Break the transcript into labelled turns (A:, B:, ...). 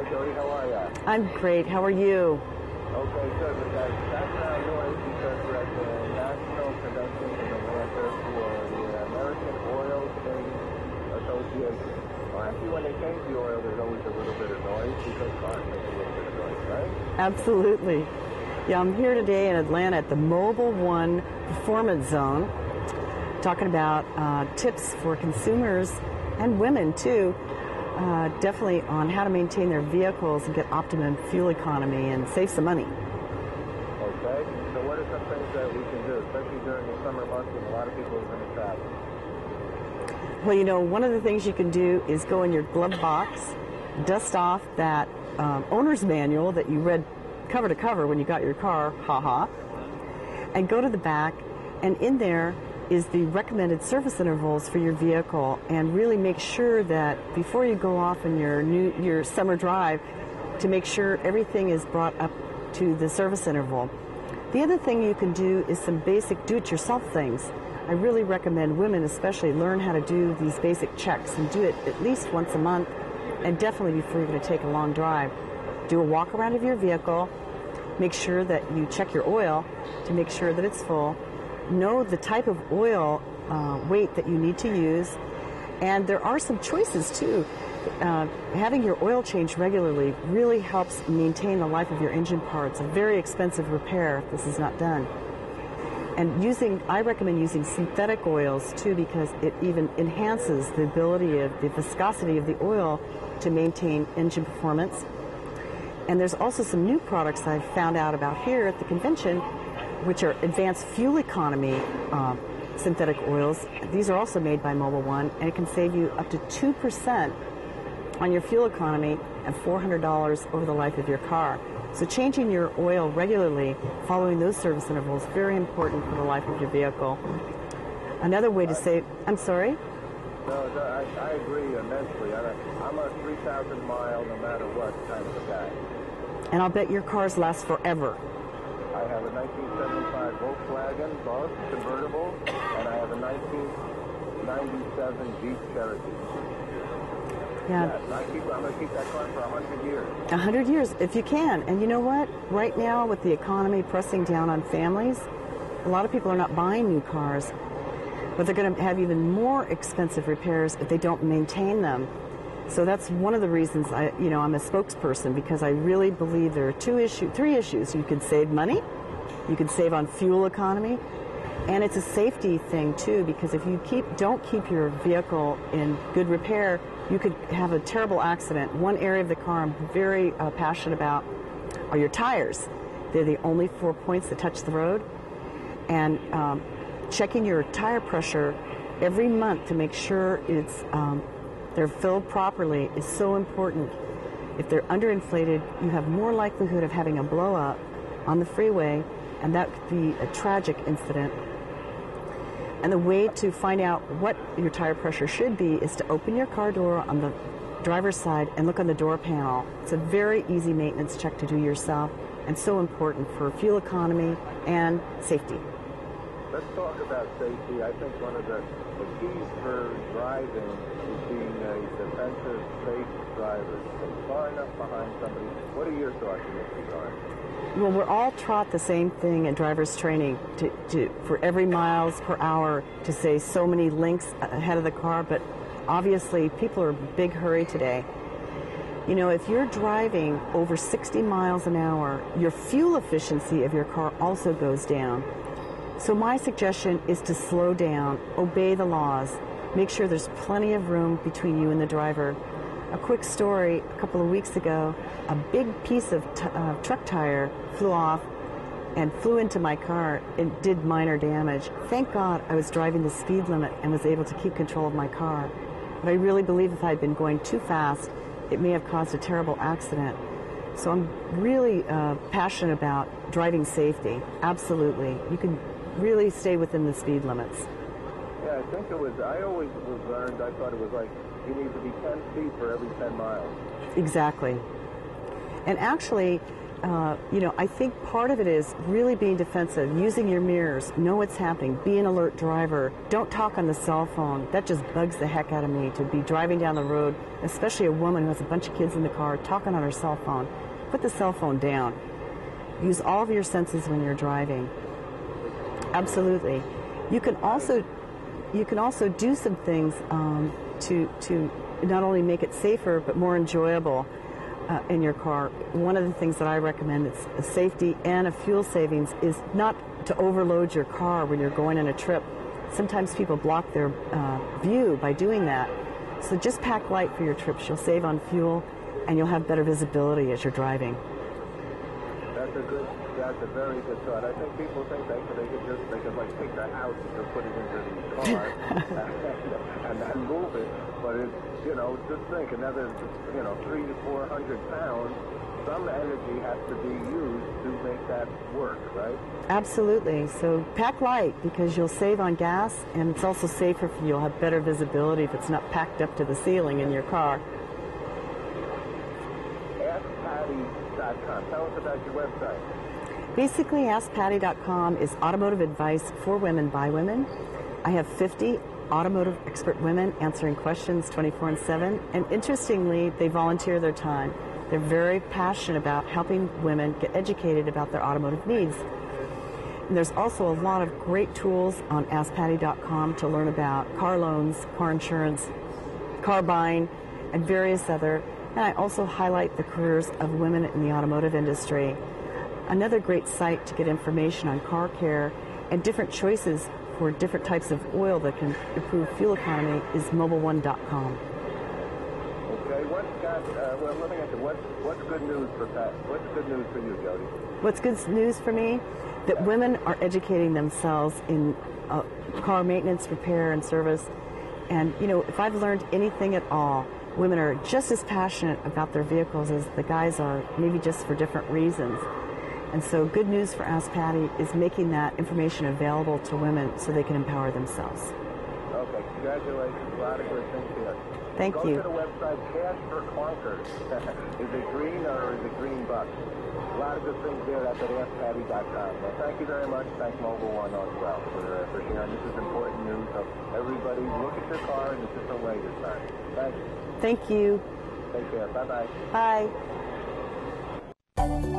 A: Jody. How are you?
B: I'm great. How are you?
A: Okay, good. We got background noise because we're at the National Convention in Atlanta for the American Oil Change Association. Well, actually, when they change the oil, there's always a little bit of noise because cars make a little bit of noise, right?
B: Absolutely. Yeah, I'm here today in Atlanta at the Mobile One Performance Zone, talking about tips for consumers and women too, definitely on how to maintain their vehicles and get optimum fuel economy and save some money.
A: Okay, so what are some things that we can do, especially during the summer months when a lot of people are going to travel?
B: Well, you know, one of the things you can do is go in your glove box, dust off that owner's manual that you read cover to cover when you got your car, and go to the back, and in there is the recommended service intervals for your vehicle, and really make sure that before you go off on your summer drive, to make sure everything is brought up to the service interval. The other thing you can do is some basic do-it-yourself things. I really recommend women especially learn how to do these basic checks and do it at least once a month, and definitely before you're going to take a long drive. Do a walk around of your vehicle, make sure that you check your oil to make sure that it's full, know the type of oil weight that you need to use, and there are some choices too. Having your oil changed regularly really helps maintain the life of your engine parts. A very expensive repair if this is not done. And I recommend using synthetic oils too, because it even enhances the ability of the viscosity of the oil to maintain engine performance. And there's also some new products I've found out about here at the convention, which are advanced fuel economy synthetic oils. These are also made by Mobile One, and it can save you up to 2% on your fuel economy and $400 over the life of your car. So changing your oil regularly, following those service intervals, is very important for the life of your vehicle. Another way to save, I'm sorry?
A: No, I agree immensely. I'm a 3,000 mile no matter what kind of a guy.
B: And I'll bet your cars last forever.
A: I have a 1975 Volkswagen Bus convertible, and I have a 1997 Jeep Cherokee.
B: Yeah.
A: Yes, I'm going to keep that car for 100 years.
B: 100 years, if you can. And you know what? Right now, with the economy pressing down on families, a lot of people are not buying new cars, but they're going to have even more expensive repairs if they don't maintain them. So that's one of the reasons I'm a spokesperson, because I really believe there are three issues. You can save money, you can save on fuel economy, and it's a safety thing too, because if you don't keep your vehicle in good repair, you could have a terrible accident. One area of the car I'm very passionate about are your tires. They're the only 4 points that touch the road. And checking your tire pressure every month to make sure they're filled properly is so important. If they're underinflated, you have more likelihood of having a blow up on the freeway, and that could be a tragic incident. And the way to find out what your tire pressure should be is to open your car door on the driver's side and look on the door panel. It's a very easy maintenance check to do yourself, and so important for fuel economy and safety.
A: Let's talk about safety. I think one of the keys for driving is being a defensive, safe driver. Stay far enough behind somebody. What are your thoughts in this regard?
B: Well, we're all taught the same thing in driver's training, for every miles per hour to say so many lengths ahead of the car, but obviously people are in a big hurry today. You know, if you're driving over 60 miles an hour, your fuel efficiency of your car also goes down. So my suggestion is to slow down, obey the laws, make sure there's plenty of room between you and the driver. A quick story, a couple of weeks ago, a big piece of truck tire flew off and flew into my car and did minor damage. Thank God I was driving the speed limit and was able to keep control of my car. But I really believe if I had been going too fast, it may have caused a terrible accident. So I'm really passionate about driving safety. Absolutely. You can really stay within the speed limits.
A: Yeah, I think I always was learned, I thought it was like you need to be 10 feet for every 10 miles.
B: Exactly. And actually, I think part of it is really being defensive, using your mirrors, know what's happening, be an alert driver. Don't talk on the cell phone. That just bugs the heck out of me, to be driving down the road, especially a woman who has a bunch of kids in the car, talking on her cell phone. Put the cell phone down. Use all of your senses when you're driving. Absolutely. You can also do some things to not only make it safer but more enjoyable in your car. One of the things that I recommend, it's a safety and a fuel savings, is not to overload your car when you're going on a trip. Sometimes people block their view by doing that. So just pack light for your trips. You'll save on fuel and you'll have better visibility as you're driving.
A: That's a very good thought. I think people think they could like take their house and put it into the car and then move it. But it's, just think, another, 300 to 400 pounds, some energy has to be used to make that work, right?
B: Absolutely. So pack light, because you'll save on gas, and it's also safer for you. You'll have better visibility if it's not packed up to the ceiling in your car. AskPatty.com. Tell us about your website. Basically, AskPatty.com is automotive advice for women by women. I have 50 automotive expert women answering questions 24/7, and interestingly, they volunteer their time. They're very passionate about helping women get educated about their automotive needs. And there's also a lot of great tools on AskPatty.com to learn about car loans, car insurance, car buying, and various other. And I also highlight the careers of women in the automotive industry. Another great site to get information on car care and different choices for different types of oil that can improve fuel economy is mobileone.com.
A: Okay, let me ask you, what's good news for Pat? What's good news for you, Jody?
B: What's good news for me? That women are educating themselves in car maintenance, repair, and service. And, if I've learned anything at all, women are just as passionate about their vehicles as the guys are, maybe just for different reasons. And so good news for Ask Patty is making that information available to women so they can empower themselves.
A: Okay, congratulations. A lot of good things here.
B: Thank you.
A: Go to the website Cash for Clunkers. Is it green or is it green bucks? A lot of good things there. That's at AskPatty.com. Well, thank you very much. Thank Mobile One as well for sharing. This is important news. So everybody look at your car in a different way this time. Thank you.
B: Thank you.
A: Take care. Bye-bye.
B: Bye.